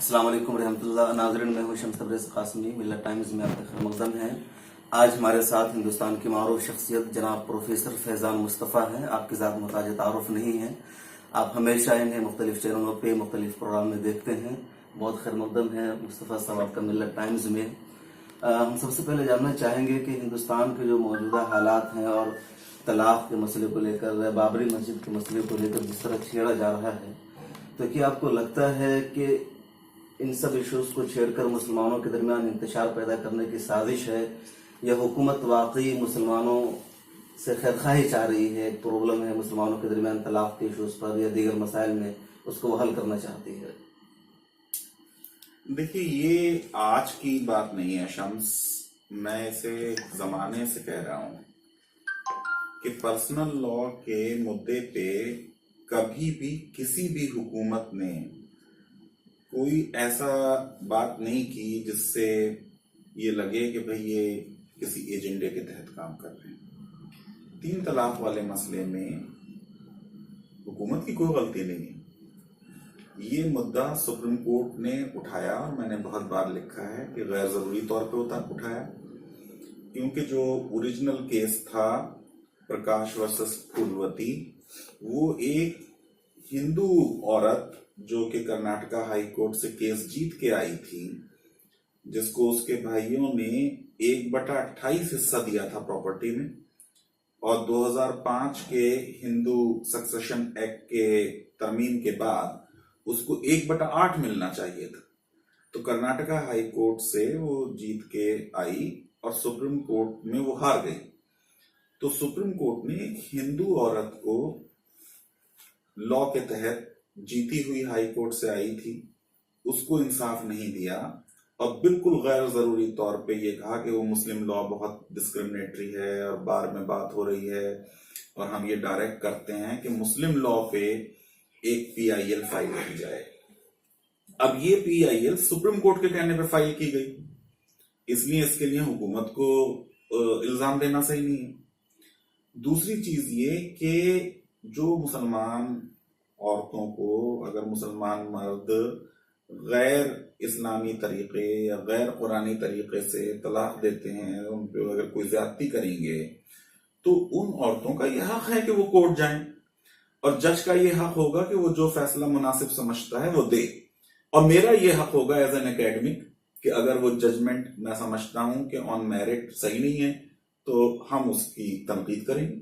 अस्सलाम वालेकुम रहमतुल्लाह नाज़रीन, मैं हूं शम्स तबरेज़ कासमी। मिल्लत टाइम्स में आपका खैर मक़दम है। आज हमारे साथ हिंदुस्तान की मारूफ शख्सियत जनाब प्रोफेसर फैज़ान मुस्तफ़ा हैं। आपके साथ मुताज तारुफ नहीं है। आप हमेशा इन्हें मुख्तलिफ चैनलों पे मुख्तलिफ प्रोग्राम में देखते हैं। बहुत खैर मक़दम है मुस्तफ़ा साहब आपका मिल्लत टाइम्स में। हम सबसे पहले जानना चाहेंगे कि हिंदुस्तान के जो मौजूदा हालात हैं और तलाक के मसले को लेकर, बाबरी मस्जिद के मसले को लेकर जिस तरह छेड़ा जा रहा है, तो क्या आपको लगता है कि इन सब इश्यूज को छेड़कर मुसलमानों के दरमियान इंतशार पैदा करने की साजिश है, या हुकूमत वाकई मुसलमानों से खैरखाही चाह रही है? एक प्रॉब्लम है मुसलमानों के दरमियान तलाक के इश्यूज पर या दीगर मसाइल में, उसको हल करना चाहती है? देखिए, ये आज की बात नहीं है शम्स। मैं इसे जमाने से कह रहा हूं कि पर्सनल लॉ के मुद्दे पे कभी भी किसी भी हुकूमत ने कोई ऐसा बात नहीं की जिससे ये लगे कि भाई ये किसी एजेंडे के तहत काम कर रहे हैं। 3 तलाक वाले मसले में हुकूमत की कोई गलती नहीं है। ये मुद्दा सुप्रीम कोर्ट ने उठाया और मैंने बहुत बार लिखा है कि गैर जरूरी तौर पे उठाया, क्योंकि जो ओरिजिनल केस था प्रकाश वर्सेस फूलवती, वो एक हिंदू औरत जो कि कर्नाटका हाई कोर्ट से केस जीत के आई थी, जिसको उसके भाइयों ने 1/28 हिस्सा दिया था प्रॉपर्टी में, और 2005 के हिंदू सक्सेशन एक्ट के तरमीम के बाद उसको 1/8 मिलना चाहिए था। तो कर्नाटका हाई कोर्ट से वो जीत के आई और सुप्रीम कोर्ट में वो हार गई। तो सुप्रीम कोर्ट ने एक हिंदू औरत को लॉ के तहत जीती हुई हाई कोर्ट से आई थी, उसको इंसाफ नहीं दिया और बिल्कुल गैर जरूरी तौर पे ये कहा कि वो मुस्लिम लॉ बहुत डिस्क्रिमिनेटरी है और बार में बात हो रही है और हम ये डायरेक्ट करते हैं कि मुस्लिम लॉ पे एक PIL फाइल की जाए। अब ये PIL सुप्रीम कोर्ट के कहने पे फाइल की गई, इसलिए इसके लिए हुकूमत को इल्जाम देना सही नहीं है। दूसरी चीज ये कि जो मुसलमान औरतों को अगर मुसलमान मर्द गैर इस्लामी तरीके या गैर कुरानी तरीके से तलाक देते हैं, उन पे अगर कोई ज्यादती करेंगे, तो उन औरतों का यह हक है कि वो कोर्ट जाएं और जज का ये हक होगा कि वो जो फैसला मुनासिब समझता है वो दे। और मेरा ये हक होगा एज एन एकेडमिक कि अगर वो जजमेंट मैं समझता हूं कि ऑन मेरिट सही नहीं है तो हम उसकी तनकीद करेंगे।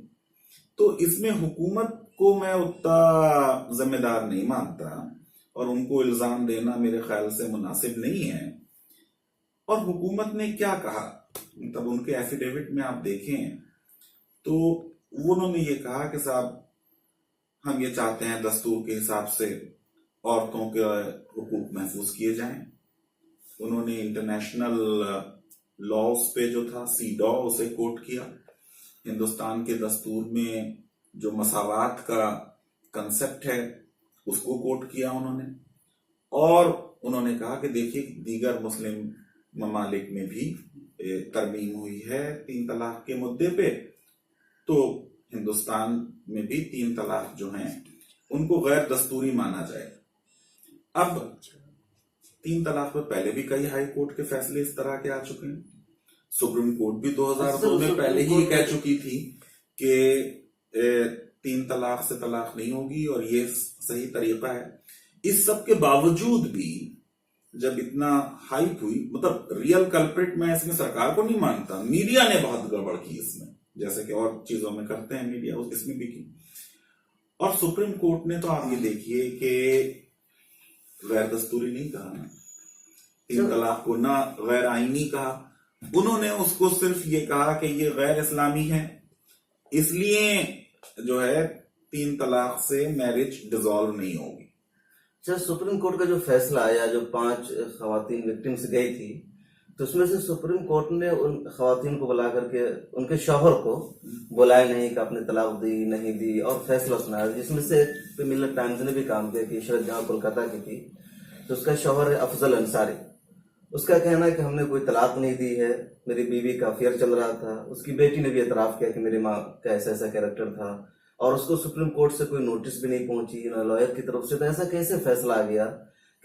तो इसमें हुकूमत को मैं उतना जिम्मेदार नहीं मानता और उनको इल्जाम देना मेरे ख्याल से मुनासिब नहीं है। और हुकूमत ने क्या कहा, मतलब उनके एफिडेविट में आप देखें तो उन्होंने ये कहा कि साहब हम ये चाहते हैं दस्तूर के हिसाब से औरतों के हुकूक महफूज किए जाएं। उन्होंने इंटरनेशनल लॉज पे जो था CEDAW उसे कोट किया। हिंदुस्तान के दस्तूर में जो मसावात का कंसेप्ट है उसको कोट किया उन्होंने, और उन्होंने कहा कि देखिए दीगर मुस्लिम ममालिक में भी तरमीम हुई है 3 तलाक के मुद्दे पे, तो हिंदुस्तान में भी 3 तलाक जो हैं उनको गैर दस्तूरी माना जाए। अब 3 तलाक पर पहले भी कई हाई कोर्ट के फैसले इस तरह के आ चुके हैं। सुप्रीम कोर्ट भी 2002 में पहले ही कह चुकी थी कि 3 तलाक से तलाक नहीं होगी और ये सही तरीका है। इस सब के बावजूद भी जब इतना हाइप हुई, मतलब रियल कल्प्रिट मैं इसमें सरकार को नहीं मानता, मीडिया ने बहुत गड़बड़ की इसमें, जैसे कि और चीजों में करते हैं मीडिया, इसमें भी की। और सुप्रीम कोर्ट ने तो आप ये देखिए कि गैर दस्तूरी नहीं कहा ना, 3 तलाक को ना गैर आईनी कहा, उन्होंने उसको सिर्फ ये कहा कि ये गैर इस्लामी है, इसलिए जो है 3 तलाक से मैरिज डिसॉल्व नहीं होगी। अच्छा, सुप्रीम कोर्ट का जो फैसला आया, जो 5 खवातीन विक्टिम्स गई थी, तो उसमें से सुप्रीम कोर्ट ने उन खवातीन को बुला करके उनके शौहर को बुलाया नहीं कि आपने तलाक दी नहीं दी, और फैसला सुनाया, जिसमें से मिल्लत टाइम्स ने भी काम किया कि इशरत जहां कोलकाता की थी, तो उसका शौहर है अफजल अंसारी। उसका कहना है कि हमने कोई तलाक नहीं दी है, मेरी बीवी का अफेयर चल रहा था। उसकी बेटी ने भी एतराफ किया कि मेरी माँ का ऐसा ऐसा कैरेक्टर था, और उसको सुप्रीम कोर्ट से कोई नोटिस भी नहीं पहुंची ना लॉयर की तरफ से। तो ऐसा कैसे फैसला आ गया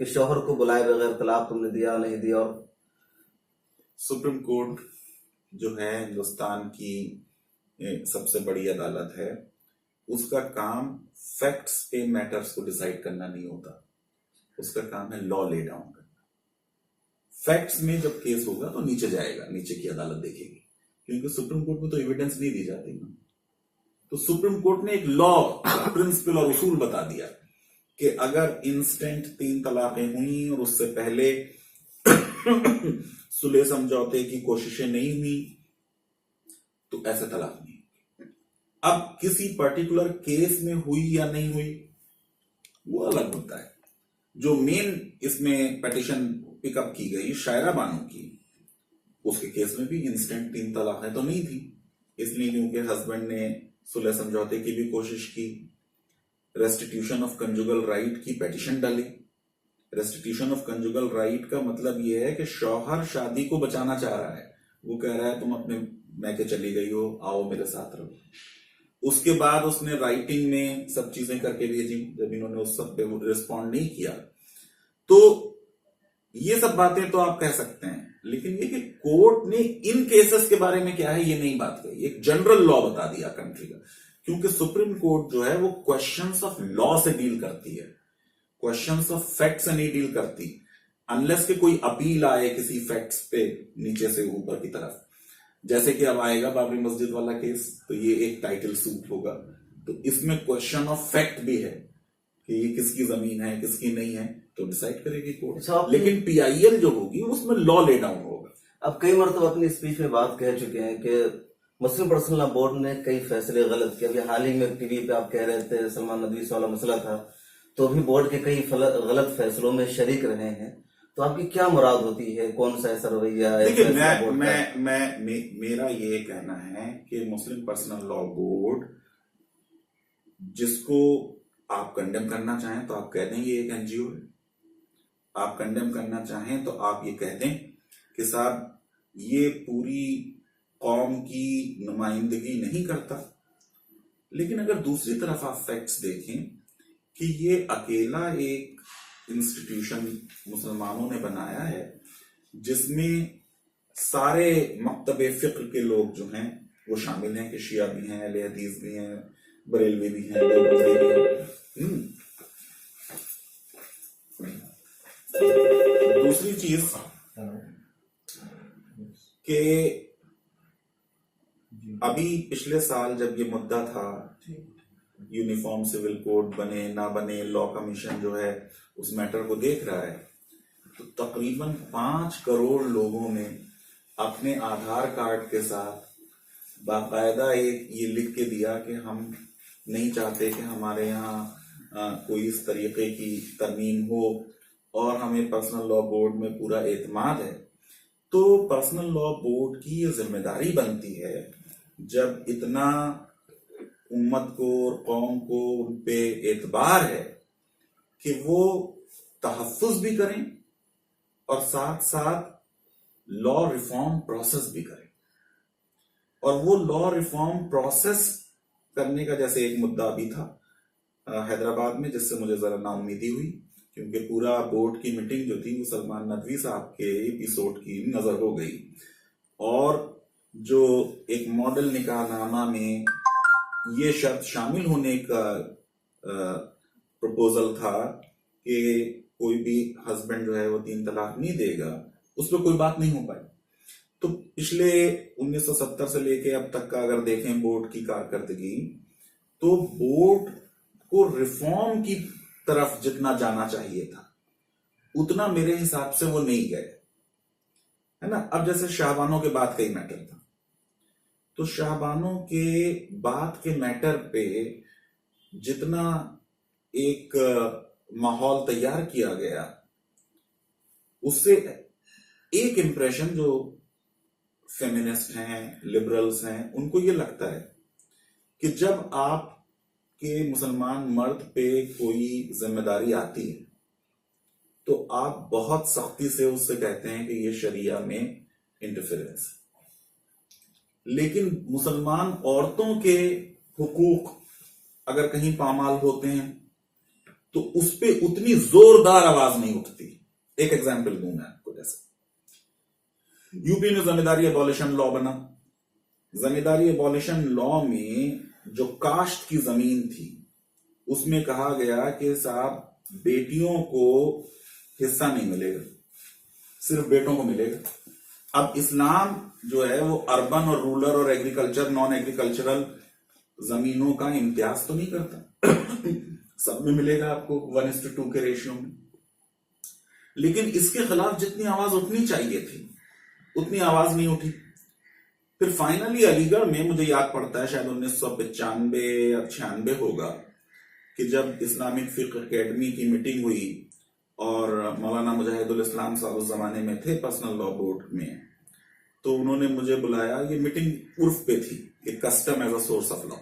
कि शौहर को बुलाए बगैर तलाक तुमने दिया नहीं दिया? और सुप्रीम कोर्ट जो है हिंदुस्तान की सबसे बड़ी अदालत है, उसका काम फैक्ट्स पे मैटर्स को डिसाइड करना नहीं होता, उसका काम है लॉ ले डाउन करना। फैक्ट्स में जब केस होगा तो नीचे जाएगा, नीचे की अदालत देखेगी, क्योंकि सुप्रीम कोर्ट में तो एविडेंस नहीं दी जाती ना। तो सुप्रीम कोर्ट ने एक लॉ प्रिंसिपल और उसूल बता दिया कि अगर इंस्टेंट 3 तलाकें हुई और उससे पहले सुलह समझौते की कोशिशें नहीं हुई तो ऐसे तलाक नहीं। अब किसी पर्टिकुलर केस में हुई या नहीं हुई वो अलग होता है। जो मेन इसमें पिटीशन पिकअप की गई शायरा बानो की, उसके केस में भी इंस्टेंट 3 तलाकें तो नहीं थी, इसलिए क्योंकि हस्बैंड ने सुलह समझौते की भी कोशिश की, रेस्टिट्यूशन ऑफ कंजुगल राइट की पिटीशन डाली। रेस्टिट्यूशन ऑफ कंजुगल राइट का मतलब यह है कि शौहर शादी को बचाना चाह रहा है, वो कह रहा है तुम अपने मैके चली गई हो, आओ मेरे साथ रहो। उसके बाद उसने राइटिंग में सब चीजें करके भेजी, जब इन्होंने उस सब पे रिस्पॉन्ड नहीं किया तो ये सब बातें तो आप कह सकते हैं, लेकिन ये कि कोर्ट ने इन केसेस के बारे में क्या है ये नहीं बात कही, एक जनरल लॉ बता दिया कंट्री का। क्योंकि सुप्रीम कोर्ट जो है वो क्वेश्चंस ऑफ लॉ से डील करती है, क्वेश्चंस ऑफ फैक्ट से नहीं डील करती, अनलेस के कोई अपील आए किसी फैक्ट्स पे नीचे से ऊपर की तरफ। जैसे कि अब आएगा बाबरी मस्जिद वाला केस, तो ये एक टाइटल सूट होगा, तो इसमें क्वेश्चन ऑफ फैक्ट भी है कि ये किसकी जमीन है किसकी नहीं है, तो डिसाइड करेगी कोर्ट। लेकिन पीआईएल जो होगी उसमें लॉ ले डाउन होगा। अब कई मरतबा अपनी स्पीच में बात कह चुके हैं कि मुस्लिम पर्सनल लॉ बोर्ड ने कई फैसले गलत किए। अभी हाल ही में टीवी पे आप कह रहे थे सलमान नदवी वाला मसला था, तो भी बोर्ड के कई गलत फैसलों में शरीक रहे हैं, तो आपकी क्या मुराद होती है, कौन सा ऐसा रवैया? देखिए मेरा ये कहना है कि मुस्लिम पर्सनल लॉ बोर्ड जिसको आप कंडेम करना चाहें तो आप कह दें ये एक एनजीओ है, आप कंडेम करना चाहें तो आप ये कह दें कि साहब ये पूरी कौम की नुमाइंदगी नहीं करता। लेकिन अगर दूसरी तरफ आप फैक्ट्स देखें कि ये अकेला एक इंस्टीट्यूशन मुसलमानों ने बनाया है जिसमें सारे मकतबे फिक्र के लोग जो हैं वो शामिल हैं, कि शिया भी हैं, अहले हदीस भी हैं, बरेलवी भी हैं, देवबंदी भी हैं। दूसरी चीज कि अभी पिछले साल जब ये मुद्दा था यूनिफॉर्म सिविल कोड बने ना बने, लॉ कमीशन जो है उस मैटर को देख रहा है, तो तकरीबन 5 करोड़ लोगों ने अपने आधार कार्ड के साथ बाकायदा एक ये लिख के दिया कि हम नहीं चाहते कि हमारे यहाँ कोई इस तरीके की तरमीम हो और हमें पर्सनल लॉ बोर्ड में पूरा एतमाद है। तो पर्सनल लॉ बोर्ड की ये जिम्मेदारी बनती है, जब इतना उम्मत को और कौम को उन पे एतबार है, कि वो तहफ़्फ़ुज़ भी करें और साथ साथ लॉ रिफॉर्म प्रोसेस भी करें। और वो लॉ रिफॉर्म प्रोसेस करने का जैसे एक मुद्दा भी था हैदराबाद में, जिससे मुझे जरा नाउम्मीदी हुई, क्योंकि पूरा बोर्ड की मीटिंग जो थी वो सलमान नदवी साहब के एपिसोड की नजर हो गई, और जो एक मॉडल निकाहनामा में ये शर्त शामिल होने का प्रपोजल था कि कोई भी हस्बैंड जो है वो 3 तलाक नहीं देगा, उस पर कोई बात नहीं हो पाई। तो पिछले 1970 से लेके अब तक का अगर देखें बोर्ड की कारकर्दगी, तो बोर्ड को रिफॉर्म की तरफ जितना जाना चाहिए था उतना मेरे हिसाब से वो नहीं गए, है ना। अब जैसे शाहबानों के बाद का ही मैटर था, तो शाहबानों के बाद के मैटर पे जितना एक माहौल तैयार किया गया, उससे एक इंप्रेशन जो फेमिनिस्ट हैं, लिबरल्स हैं, उनको ये लगता है कि जब आप के मुसलमान मर्द पे कोई जिम्मेदारी आती है तो आप बहुत सख्ती से उससे कहते हैं कि ये शरिया में इंटरफेरेंस। लेकिन मुसलमान औरतों के हुकूक अगर कहीं पामाल होते हैं तो उस पे उतनी जोरदार आवाज नहीं उठती। एक एग्जाम्पल दूं मैं आपको, जैसे यूपी में जमींदारी एबॉलिशन लॉ बना। जमींदारी एबॉलिशन लॉ में जो कास्ट की जमीन थी उसमें कहा गया कि साहब बेटियों को हिस्सा नहीं मिलेगा, सिर्फ बेटों को मिलेगा। अब इस्लाम जो है वो अर्बन और रूरल और एग्रीकल्चर नॉन एग्रीकल्चरल जमीनों का इम्तियाज तो नहीं करता सब में मिलेगा आपको 1:2 के रेशियो में। लेकिन इसके खिलाफ जितनी आवाज उठनी चाहिए थी उतनी आवाज नहीं उठी। फिर फाइनली अलीगढ़ में, मुझे याद पड़ता है शायद 1995 या 96 होगा, कि जब इस्लामिक फिक्र एकेडमी की मीटिंग हुई और मौलाना मुजाहिदुल इस्लाम साहब उस जमाने में थे पर्सनल लॉ बोर्ड में, तो उन्होंने मुझे बुलाया। ये मीटिंग उर्फ पे थी कि custom as a source of law.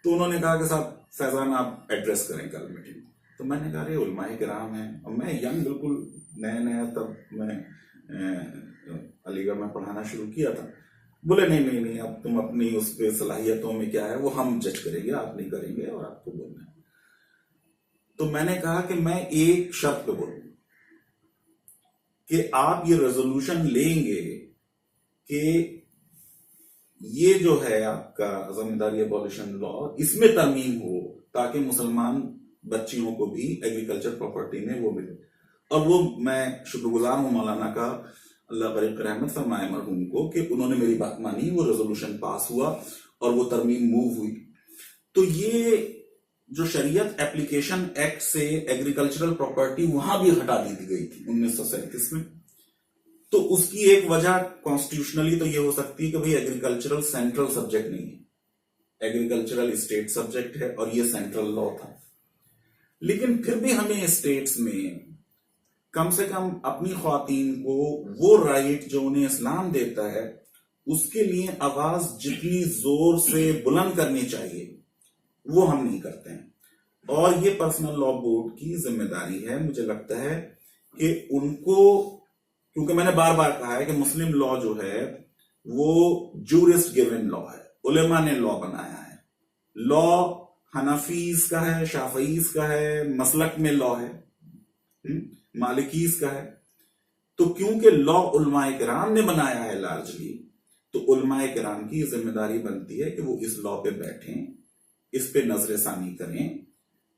तो उन्होंने कहा कि साहब फैजान आप एड्रेस करें कल मीटिंग। तो मैंने कहा अरे उलमाए किराम है, और मैं यंग बिल्कुल नया नया, तब मैं अलीगढ़ में पढ़ाना शुरू किया था। बोले नहीं नहीं नहीं, अब तुम अपनी उस पे सलाहियतों में क्या है वो हम जज करेंगे, आप नहीं करेंगे और आपको बोलना है। तो मैंने कहा कि मैं एक शर्त पे बोलूं कि आप ये रेजोल्यूशन लेंगे कि ये जो है आपका जमींदारी एबॉलिशन लॉ, इसमें तरमीम हो ताकि मुसलमान बच्चियों को भी एग्रीकल्चर प्रॉपर्टी में वो मिले। और वो मैं शुक्रगुजार हूं मौलाना का, अल्लाह बरीक रहमत फरमाए मरहूम को, कि उन्होंने मेरी बात मानी, वो रेजोल्यूशन पास हुआ और वो तरमीम मूव हुई। तो ये जो शरीयत एप्लीकेशन एक्ट से एग्रीकल्चरल प्रॉपर्टी वहां भी हटा दी गई थी 1937 में। तो उसकी एक वजह कॉन्स्टिट्यूशनली तो ये हो सकती है कि भाई एग्रीकल्चरल सेंट्रल सब्जेक्ट नहीं है, एग्रीकल्चरल स्टेट सब्जेक्ट है और ये सेंट्रल लॉ था। लेकिन फिर भी हमें स्टेट्स में कम से कम अपनी ख्वातीन को वो राइट जो उन्हें इस्लाम देता है उसके लिए आवाज जितनी जोर से बुलंद करनी चाहिए वो हम नहीं करते हैं। और ये पर्सनल लॉ बोर्ड की जिम्मेदारी है, मुझे लगता है कि उनको, क्योंकि मैंने बार बार कहा है कि मुस्लिम लॉ जो है वो जूरिस्ट गिवन लॉ है, उलेमा ने लॉ बनाया है। लॉ हनफीज का है, शाफईज का है, मसलक में लॉ है, मालिकीज का है। तो क्योंकि लॉ उलमाए किराम ने बनाया है लार्जली, तो उलमाए किराम की जिम्मेदारी बनती है कि वो इस लॉ पे बैठें, इस पे नजर सानी करें,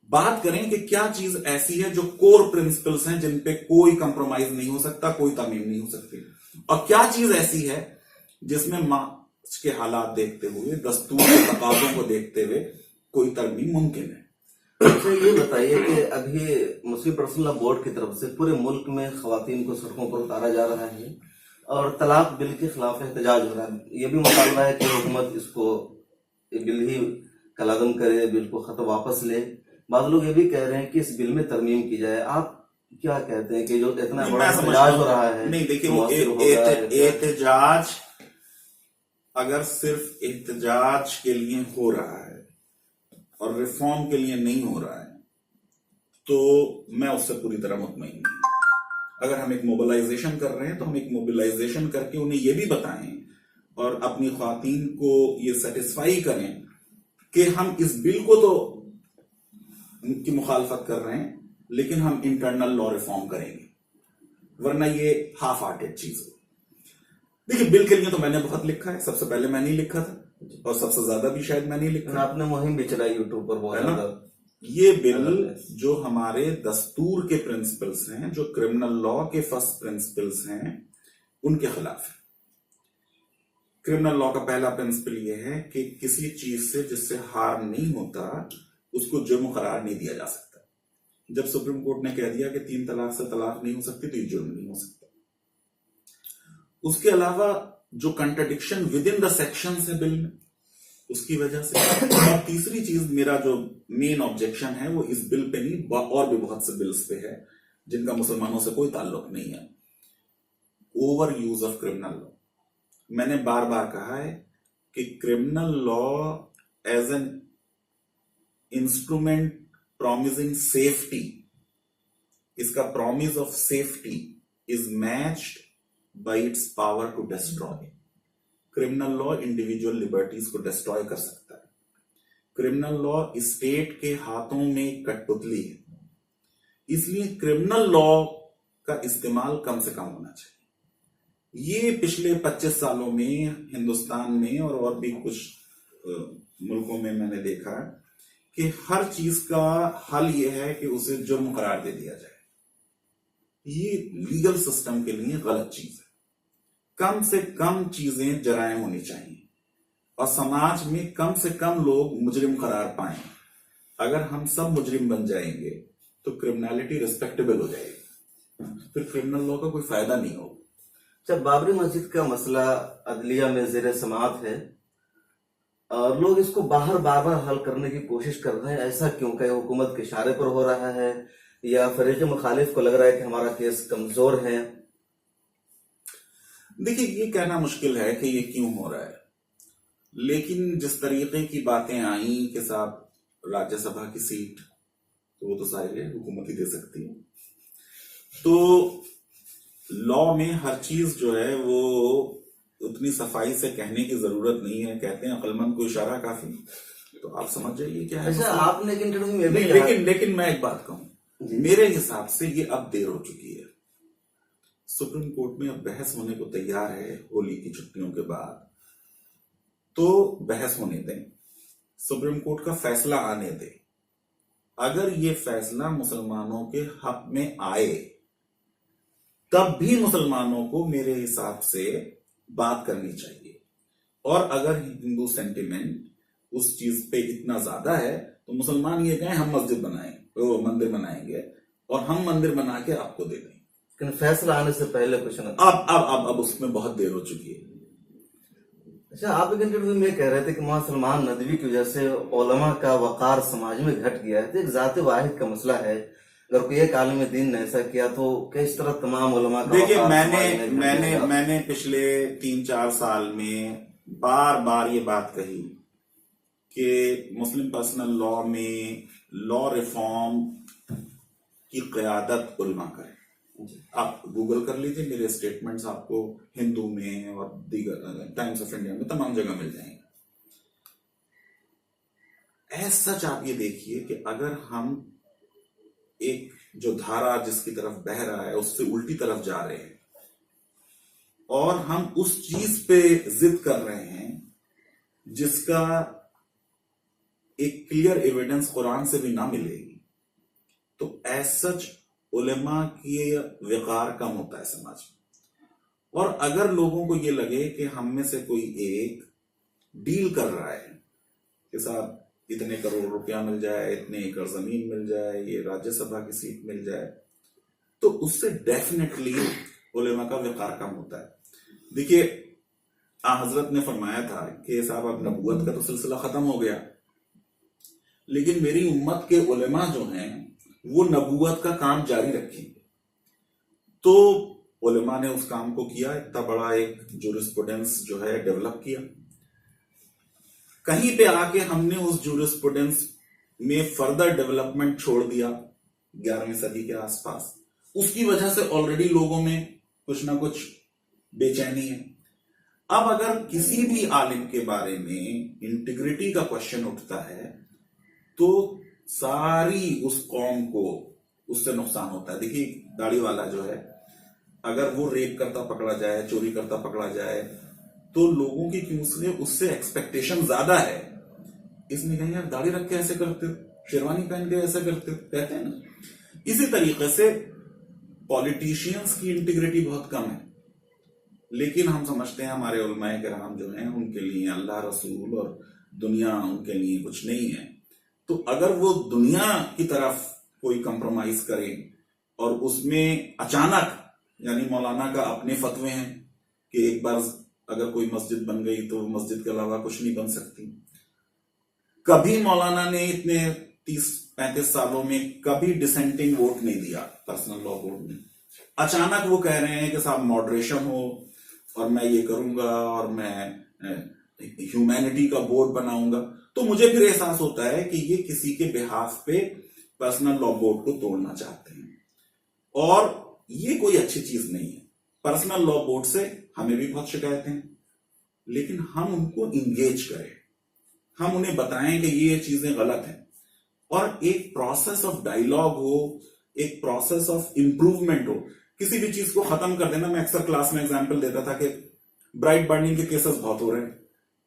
बात करें कि क्या चीज ऐसी है जो कोर प्रिंसिपल्स हैं जिन पे कोई कंप्रोमाइज नहीं हो सकता, कोई तामीम नहीं हो सकती, और क्या चीज ऐसी है जिसमें मार्च के हालात देखते हुए, दस्तूर के तकाज़ों को देखते हुए कोई तरमीम मुमकिन है। अच्छा ये बताइए कि अभी मुस्लिम पर्सनल लॉ बोर्ड की तरफ से पूरे मुल्क में खवातीन को सड़कों पर उतारा जा रहा है और तलाक बिल के खिलाफ एहतजाज हो रहा है। ये भी मुतालबा है कि हुकूमत इसको बिल ही कलादम करे, बिल को खत वापस ले। बाद लोग ये भी कह रहे हैं कि इस बिल में तरमीम की जाए। आप क्या कहते हैं कि जो इतना बड़ा एहतजाज हो रहा है? नहीं देखिए, वो एहतजाज अगर सिर्फ एहतजाज के लिए हो रहा है और रिफॉर्म के लिए नहीं हो रहा है तो मैं उससे पूरी तरह मुतमईन नहीं। अगर हम एक मोबिलाइजेशन कर रहे हैं तो हम एक मोबिलाइजेशन करके उन्हें यह भी बताएं और अपनी ख्वातीन को ये सेटिस्फाई करें कि हम इस बिल को तो की मुखालफत कर रहे हैं लेकिन हम इंटरनल लॉ रिफॉर्म करेंगे, वरना ये हाफ हार्टेड चीज हो। देखिए, बिल के लिए तो मैंने बहुत लिखा है, सबसे पहले मैंने ही लिखा था और सबसे ज्यादा भी शायद मैंने ही लिखा। आपने मुहिम भी चलाई यूट्यूब पर बहुत ज्यादा। ये बिल जो हमारे दस्तूर के प्रिंसिपल्स हैं, जो क्रिमिनल लॉ के फर्स्ट प्रिंसिपल्स हैं, उनके खिलाफ है। क्रिमिनल लॉ का पहला प्रिंसिपल यह है कि किसी चीज से जिससे हार्म नहीं होता उसको जुर्म करार नहीं दिया जा सकता। जब सुप्रीम कोर्ट ने कह दिया कि 3 तलाक से तलाक नहीं हो सकती तो ये जुर्म नहीं हो सकता। उसके अलावा जो contradiction with in the sections है बिल में, उसकी वजह से। और तीसरी चीज, मेरा जो मेन ऑब्जेक्शन है वो इस बिल पे नहीं और भी बहुत से बिल्स पे है जिनका मुसलमानों से कोई ताल्लुक नहीं है। Over use of criminal law. मैंने बार बार कहा है कि criminal law as an instrument promising safety, इसका promise of safety is matched by its power to destroy. Criminal law individual liberties को destroy कर सकता है। Criminal law स्टेट के हाथों में कठपुतली है इसलिए क्रिमिनल लॉ का इस्तेमाल कम से कम होना चाहिए। ये पिछले 25 सालों में हिंदुस्तान में और भी कुछ मुल्कों में मैंने देखा कि हर चीज का हल ये है कि उसे जुर्म करार दे दिया जाए। ये लीगल सिस्टम के लिए गलत चीज है। कम से कम चीजें जराइम होनी चाहिए और समाज में कम से कम लोग मुजरिम करार पाएं। अगर हम सब मुजरिम बन जाएंगे तो क्रिमिनलिटी रिस्पेक्टेबल हो जाएगी, फिर क्रिमिनल लॉ का कोई फायदा नहीं होगा। जब बाबरी मस्जिद का मसला अदलिया में जेर समाअत है और लोग इसको बाहर बार बार हल करने की कोशिश कर रहे हैं, ऐसा क्यों? क्या हुकूमत के इशारे पर हो रहा है या फरीक मुखालिफ को लग रहा है कि हमारा केस कमजोर है? देखिए, ये कहना मुश्किल है कि ये क्यों हो रहा है, लेकिन जिस तरीके की बातें आई कि साहब राज्यसभा की सीट तो वो तो सारी हुकूमत ही दे सकती है, तो लॉ में हर चीज जो है वो उतनी सफाई से कहने की जरूरत नहीं है। कहते हैं अक्लमंद को इशारा काफी, तो आप समझ जाइए क्या है। अच्छा, आपने एक इंटरव्यू में भी लेकिन मैं एक बात कहूं, मेरे हिसाब से ये अब देर हो चुकी है। सुप्रीम कोर्ट में अब बहस होने को तैयार है होली की छुट्टियों के बाद, तो बहस होने दें, सुप्रीम कोर्ट का फैसला आने दें। अगर ये फैसला मुसलमानों के हक में आए तब भी मुसलमानों को मेरे हिसाब से बात करनी चाहिए। और अगर हिंदू सेंटिमेंट उस चीज पे इतना ज्यादा है तो मुसलमान ये कहें हम मस्जिद बनाएंगे, वो मंदिर बनाएंगे और हम मंदिर बना के आपको दे देंगे। लेकिन फैसला आने से पहले कुछ ना। अब उसमें बहुत देर हो चुकी है। अच्छा, आप एक इंटरव्यू में कह रहे थे कि वहां सलमान नदवी की वजह से उलमा का वकार समाज में घट गया है। तो एक जाते वाहिद का मसला है, अगर कोई एक आलिम दीन ने ऐसा किया तो किस तरह तमाम उलमा का? देखिए, मैंने पिछले 3-4 साल में बार बार ये बात कही कि मुस्लिम पर्सनल लॉ में लॉ रिफॉर्म की क़यादत उलमा करे। आप गूगल कर लीजिए, मेरे स्टेटमेंट्स आपको हिंदू में और दीगर टाइम्स ऑफ इंडिया में तमाम जगह मिल जाएंगे। एज सच आप ये देखिए कि अगर हम एक जो धारा जिसकी तरफ बह रहा है उससे उल्टी तरफ जा रहे हैं और हम उस चीज पे जिद कर रहे हैं जिसका एक क्लियर एविडेंस कुरान से भी ना मिलेगी, तो एज सच उलेमा की वकार कम होता है समाज में। और अगर लोगों को ये लगे कि हम में से कोई एक डील कर रहा है कि साहब इतने करोड़ रुपया मिल जाए, इतने एकड़ जमीन मिल जाए, ये राज्यसभा की सीट मिल जाए, तो उससे डेफिनेटली उलेमा का वकार कम होता है। देखिए, हजरत ने फरमाया था कि साहब अब नबूवत का तो सिलसिला खत्म हो गया, लेकिन मेरी उम्मत के उलेमा जो हैं वो नबूवत का काम जारी रखेंगे। तो उलेमा ने उस काम को किया, इतना बड़ा एक जूरिस्प्रूडेंस जो है डेवलप किया। कहीं पे आके हमने उस जूरिस्प्रूडेंस में फर्दर डेवलपमेंट छोड़ दिया 11वीं सदी के आसपास। उसकी वजह से ऑलरेडी लोगों में कुछ ना कुछ बेचैनी है। अब अगर किसी भी आलिम के बारे में इंटीग्रिटी का क्वेश्चन उठता है तो सारी उस कौम को उससे नुकसान होता है। देखिए, दाढ़ी वाला जो है अगर वो रेप करता पकड़ा जाए, चोरी करता पकड़ा जाए, तो लोगों की क्यों उससे एक्सपेक्टेशन ज्यादा है। इसने कहा यार दाढ़ी रख के ऐसे करते हो, शेरवानी पहन के ऐसे करते हो, कहते हैं ना। इसी तरीके से पॉलिटिशियंस की इंटीग्रिटी बहुत कम है, लेकिन हम समझते हैं हमारे उलमाए किराम जो हैं उनके लिए अल्लाह रसूल और दुनिया उनके लिए कुछ नहीं है। तो अगर वो दुनिया की तरफ कोई कंप्रोमाइज करे और उसमें अचानक, यानी मौलाना का अपने फतवे हैं कि एक बार अगर कोई मस्जिद बन गई तो मस्जिद के अलावा कुछ नहीं बन सकती। कभी मौलाना ने इतने 30-35 सालों में कभी डिसेंटिंग वोट नहीं दिया पर्सनल लॉ बोर्ड में। अचानक वो कह रहे हैं कि साहब मॉडरेशन हो और मैं ये करूंगा और मैं ह्यूमैनिटी का बोर्ड बनाऊंगा, तो मुझे फिर एहसास होता है कि ये किसी के बिहाफ पे पर्सनल लॉ बोर्ड को तोड़ना चाहते हैं और ये कोई अच्छी चीज नहीं है। पर्सनल लॉ बोर्ड से हमें भी बहुत शिकायतें हैं, लेकिन हम उनको इंगेज करें, हम उन्हें बताएं कि ये चीजें गलत हैं और एक प्रोसेस ऑफ डायलॉग हो एक प्रोसेस ऑफ इंप्रूवमेंट हो। किसी भी चीज को खत्म कर देना, मैं अक्सर क्लास में एग्जांपल देता था कि ब्राइड बर्निंग के केसेस बहुत हो रहे हैं।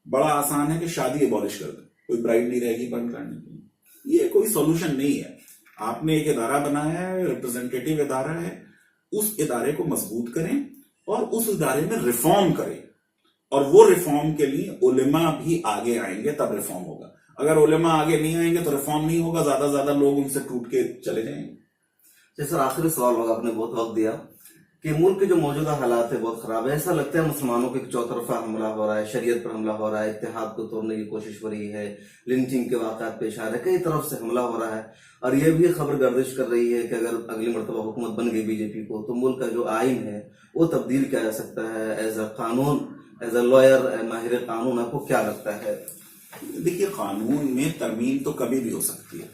बड़ा आसान है कि शादी एबॉलिश कर दे, कोई ब्राइड नहीं रहेगी बर्न करने के लिए। ये कोई सॉल्यूशन नहीं है। आपने एक इदारा बनाया है, रिप्रेजेंटेटिव इदारा है, उस इदारे को मजबूत करें और उस इदारे में रिफॉर्म करें, और वो रिफॉर्म के लिए उलेमा भी आगे आएंगे, तब रिफॉर्म होगा। अगर उलेमा आगे नहीं आएंगे तो रिफॉर्म नहीं होगा, ज्यादा लोग उनसे टूट के चले जाएंगे। सर आखिरी सवाल होगा, आपने बहुत वक्त दिया कि मुल्क के जो मौजूदा हालात है बहुत खराब है। ऐसा लगता है मुसलमानों के चौतरफा हमला हो रहा है, शरीयत पर हमला हो रहा है, इत्तेहाद को तोड़ने की कोशिश हो रही है, लिंचिंग के वाक़यात पेश आ रहे हैं, कई तरफ से हमला हो रहा है। और यह भी खबर गर्दिश कर रही है कि अगर अगली मरतबा हुकूमत बन गई बीजेपी को तो मुल्क का जो आइन है वो तब्दील किया जा सकता है। एज अ कानून, एज अ लॉयर, माहिर कानून, आपको क्या लगता है? देखिए, कानून में तरमीम तो कभी भी हो सकती है।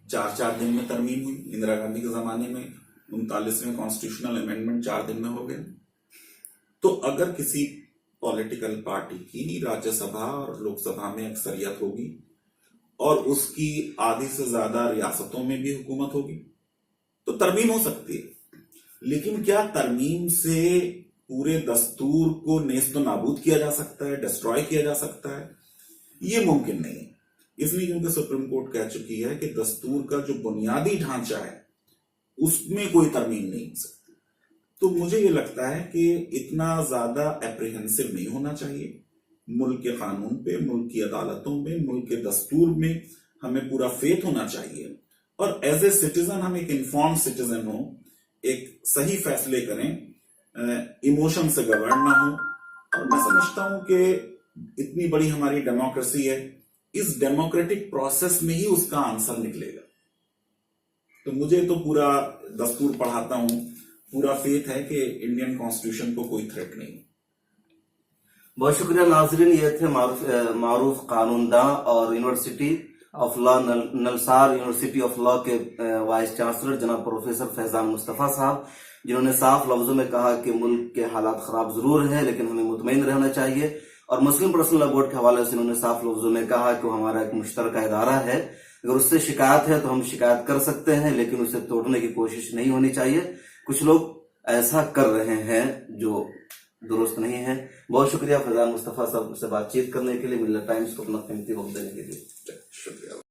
4 दिन में तरमीम हुई इंदिरा गांधी के जमाने में, 39वें कॉन्स्टिट्यूशनल अमेंडमेंट 4 दिन में हो गए। तो अगर किसी पॉलिटिकल पार्टी की राज्यसभा और लोकसभा में अक्सरियत होगी और उसकी आधी से ज्यादा रियासतों में भी हुकूमत होगी तो तरमीम हो सकती है। लेकिन क्या तरमीम से पूरे दस्तूर को नेस्त नाबूद किया जा सकता है, डिस्ट्रॉय किया जा सकता है? ये मुमकिन नहीं है। इसलिए क्योंकि सुप्रीम कोर्ट कह चुकी है कि दस्तूर का जो बुनियादी ढांचा है उसमें कोई तरमीम नहीं हो सकती। तो मुझे ये लगता है कि इतना ज्यादा एप्रीहेंसिव नहीं होना चाहिए। मुल्क के कानून पे, मुल्क की अदालतों में, मुल्क के दस्तूर में हमें पूरा फेथ होना चाहिए, और एज ए सिटीजन हम एक इन्फॉर्म सिटीजन हो, एक सही फैसले करें, इमोशन से गवर्न ना हो। और मैं समझता हूं कि इतनी बड़ी हमारी डेमोक्रेसी है, इस डेमोक्रेटिक प्रोसेस में ही उसका आंसर निकलेगा। तो मुझे तो पूरा दस्तूर पढ़ाता हूं, पूरा फेथ है कि इंडियन कॉन्स्टिट्यूशन को कोई थ्रेट नहीं। बहुत शुक्रिया नाजरीन, ये थे मारूफ कानूनदां और university of law NALSAR university of law के वाइस चांसलर जनाब प्रोफेसर फैजान मुस्तफा साहब, जिन्होंने साफ लफ्जों में कहा कि मुल्क के हालात खराब जरूर है लेकिन हमें मुतमईन रहना चाहिए। और मुस्लिम पर्सनल लॉ बोर्ड के हवाले से उन्होंने साफ लफ्जों में कहा कि वो हमारा एक मुश्तरका इदारा है, अगर उससे शिकायत है तो हम शिकायत कर सकते हैं, लेकिन उसे तोड़ने की कोशिश नहीं होनी चाहिए। कुछ लोग ऐसा कर रहे हैं जो दुरुस्त नहीं है। बहुत शुक्रिया फैजान मुस्तफा साहब से बातचीत करने के लिए, मिल्लत टाइम्स को अपना कीमती वक्त देने के लिए। शुक्रिया।